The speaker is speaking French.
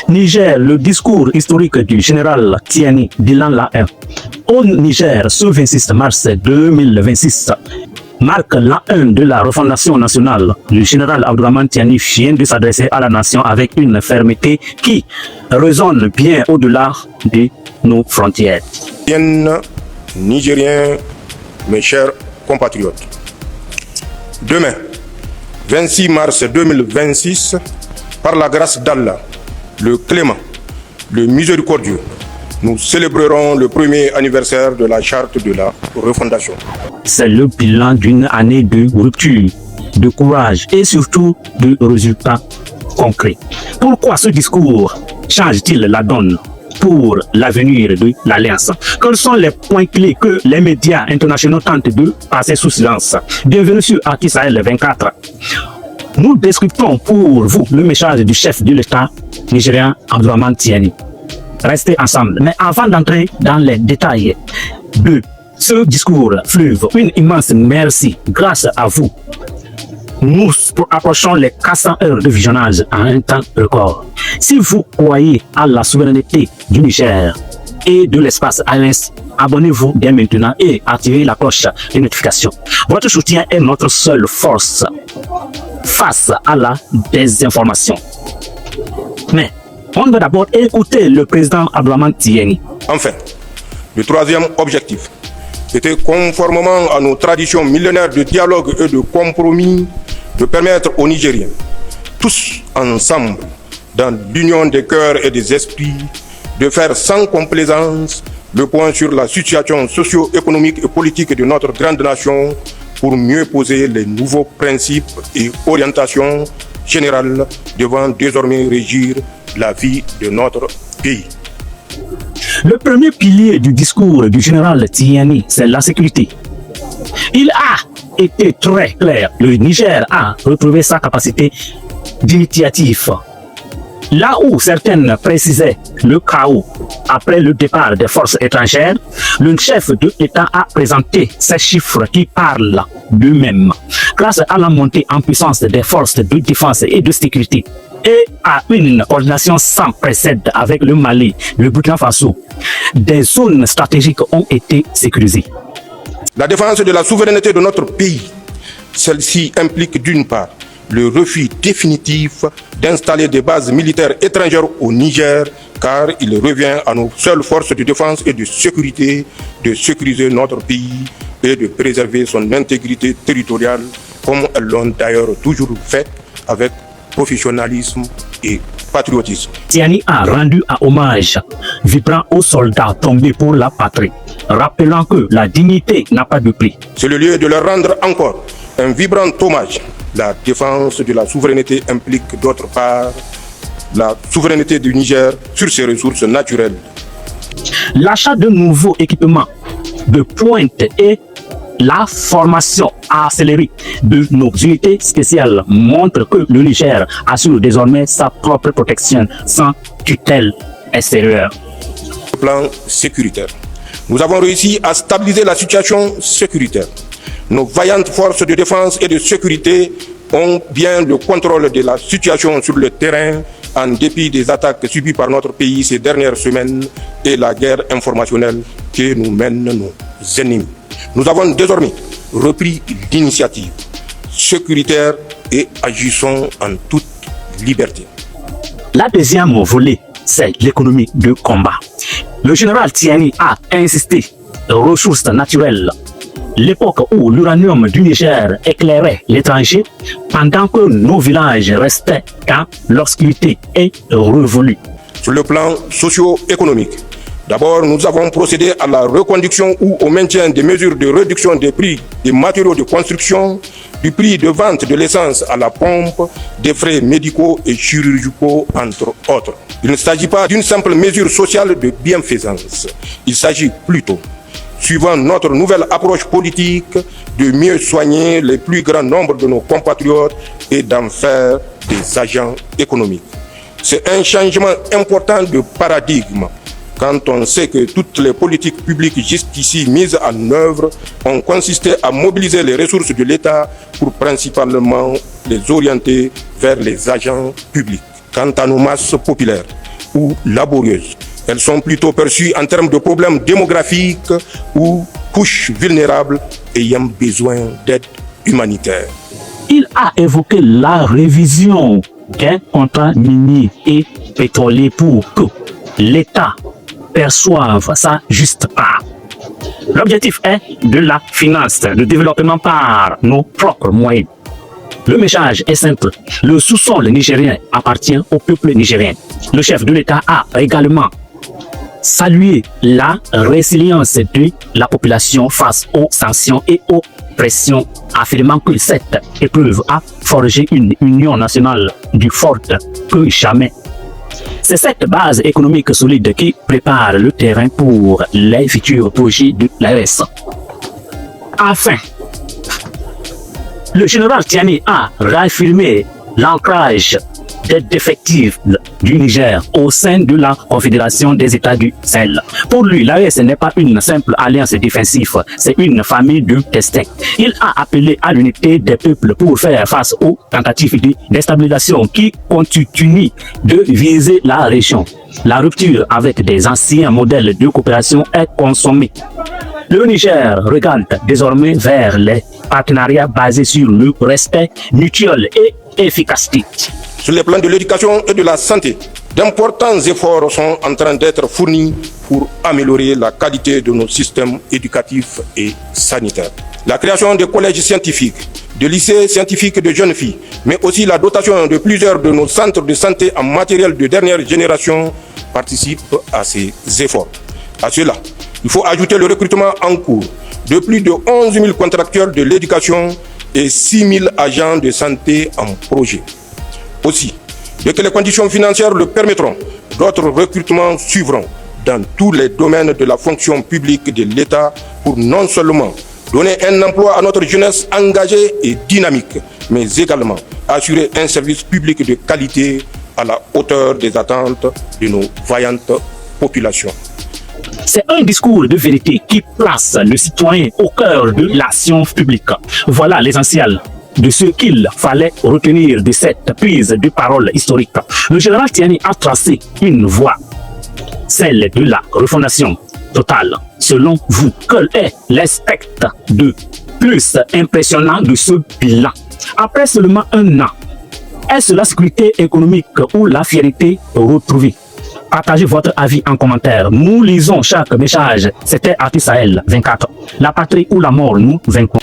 Niger, le discours historique du général Tiani Dilan Lahem au Niger ce 26 mars 2026 marque l'an 1 de la refondation nationale. Le général Abdourahmane Tiani vient de s'adresser à la nation avec une fermeté qui résonne bien au-delà de nos frontières. Nigériens, mes chers compatriotes, demain, 26 mars 2026, par la grâce d'Allah, le clément, le miséricordieux, nous célébrerons le premier anniversaire de la charte de la refondation. C'est le bilan d'une année de rupture, de courage et surtout de résultats concrets. Pourquoi ce discours change-t-il la donne pour l'avenir de l'Alliance? Quels sont les points clés que les médias internationaux tentent de passer sous silence? Bienvenue sur Actu Sahel 24. Nous descriptons pour vous le message du chef de l'État nigérien Abdourahmane Tiani. Restez ensemble. Mais avant d'entrer dans les détails de ce discours fleuve, une immense merci. Grâce à vous, nous approchons les 400 heures de visionnage en un temps record. Si vous croyez à la souveraineté du Niger et de l'espace AES, abonnez-vous dès maintenant et activez la cloche de notification. Votre soutien est notre seule force face à la désinformation. Mais on va d'abord écouter le président Abdourahmane Tiani. Enfin, le troisième objectif était, conformément à nos traditions millénaires de dialogue et de compromis, de permettre aux Nigériens, tous ensemble, dans l'union des cœurs et des esprits, de faire sans complaisance le point sur la situation socio-économique et politique de notre grande nation pour mieux poser les nouveaux principes et orientations générales devant désormais régir la vie de notre pays. Le premier pilier du discours du général Tiani, c'est la sécurité. Il a été très clair. Le Niger a retrouvé sa capacité d'initiative. Là où certaines précisaient le chaos après le départ des forces étrangères, le chef de l'État a présenté ces chiffres qui parlent d'eux-mêmes. Grâce à la montée en puissance des forces de défense et de sécurité et à une coordination sans précédent avec le Mali, le Burkina Faso, des zones stratégiques ont été sécurisées. La défense de la souveraineté de notre pays, celle-ci implique d'une part le refus définitif d'installer des bases militaires étrangères au Niger, car il revient à nos seules forces de défense et de sécurité de sécuriser notre pays et de préserver son intégrité territoriale, comme elles l'ont d'ailleurs toujours fait avec professionnalisme et patriotisme. Tiani a rendu un hommage vibrant aux soldats tombés pour la patrie, rappelant que la dignité n'a pas de prix. C'est le lieu de leur rendre encore un vibrant hommage. La défense de la souveraineté implique d'autre part la souveraineté du Niger sur ses ressources naturelles. L'achat de nouveaux équipements de pointe et la formation accélérée de nos unités spéciales montre que le Niger assure désormais sa propre protection sans tutelle extérieure. Au plan sécuritaire, nous avons réussi à stabiliser la situation sécuritaire. Nos vaillantes forces de défense et de sécurité ont bien le contrôle de la situation sur le terrain en dépit des attaques subies par notre pays ces dernières semaines et la guerre informationnelle que nous mènent nos ennemis. Nous avons désormais repris l'initiative sécuritaire et agissons en toute liberté. La deuxième volet, c'est l'économie de combat. Le général Tiani a insisté sur les ressources naturelles. L'époque où l'uranium du Niger éclairait l'étranger, pendant que nos villages restaient dans l'obscurité et révolus. Sur le plan socio-économique, d'abord, nous avons procédé à la reconduction ou au maintien des mesures de réduction des prix des matériaux de construction, du prix de vente de l'essence à la pompe, des frais médicaux et chirurgicaux, entre autres. Il ne s'agit pas d'une simple mesure sociale de bienfaisance. Il s'agit plutôt, suivant notre nouvelle approche politique, de mieux soigner le plus grand nombre de nos compatriotes et d'en faire des agents économiques. C'est un changement important de paradigme quand on sait que toutes les politiques publiques jusqu'ici mises en œuvre ont consisté à mobiliser les ressources de l'État pour principalement les orienter vers les agents publics. Quant à nos masses populaires, ou laborieuses. Elles sont plutôt perçues en termes de problèmes démographiques ou couches vulnérables ayant besoin d'aide humanitaire. Il a évoqué la révision des contrats miniers et pétroliers pour que l'État perçoive sa juste part. L'objectif est de la finance, de développement par nos propres moyens. Le message est simple. Le sous-sol nigérien appartient au peuple nigérien. Le chef de l'État a également salué la résilience de la population face aux sanctions et aux pressions, affirmant que cette épreuve a forgé une union nationale plus forte que jamais. C'est cette base économique solide qui prépare le terrain pour les futurs projets de l'AES. Enfin, le général Tiani a réaffirmé l'ancrage des effectifs du Niger au sein de la Confédération des États du Sahel. Pour lui, l'AES n'est pas une simple alliance défensive, c'est une famille de destin. Il a appelé à l'unité des peuples pour faire face aux tentatives de déstabilisation qui continuent de viser la région. La rupture avec des anciens modèles de coopération est consommée. Le Niger regarde désormais vers les partenariats basés sur le respect mutuel et efficacité. Sur les plans de l'éducation et de la santé, d'importants efforts sont en train d'être fournis pour améliorer la qualité de nos systèmes éducatifs et sanitaires. La création de collèges scientifiques, de lycées scientifiques de jeunes filles, mais aussi la dotation de plusieurs de nos centres de santé en matériel de dernière génération participe à ces efforts. À cela, il faut ajouter le recrutement en cours de plus de 11 000 contractuels de l'éducation et 6 000 agents de santé en projet. Aussi, dès que les conditions financières le permettront, d'autres recrutements suivront dans tous les domaines de la fonction publique de l'État pour non seulement donner un emploi à notre jeunesse engagée et dynamique, mais également assurer un service public de qualité à la hauteur des attentes de nos vaillantes populations. C'est un discours de vérité qui place le citoyen au cœur de l'action publique. Voilà l'essentiel de ce qu'il fallait retenir de cette prise de parole historique. Le général Tiani a tracé une voie, celle de la refondation totale. Selon vous, quel est l'aspect de plus impressionnant de ce bilan? Après seulement un an, est-ce la sécurité économique ou la fierté retrouvée? Partagez votre avis en commentaire. Nous lisons chaque message. C'était Artis Sahel 24. La patrie ou la mort, nous vaincrons.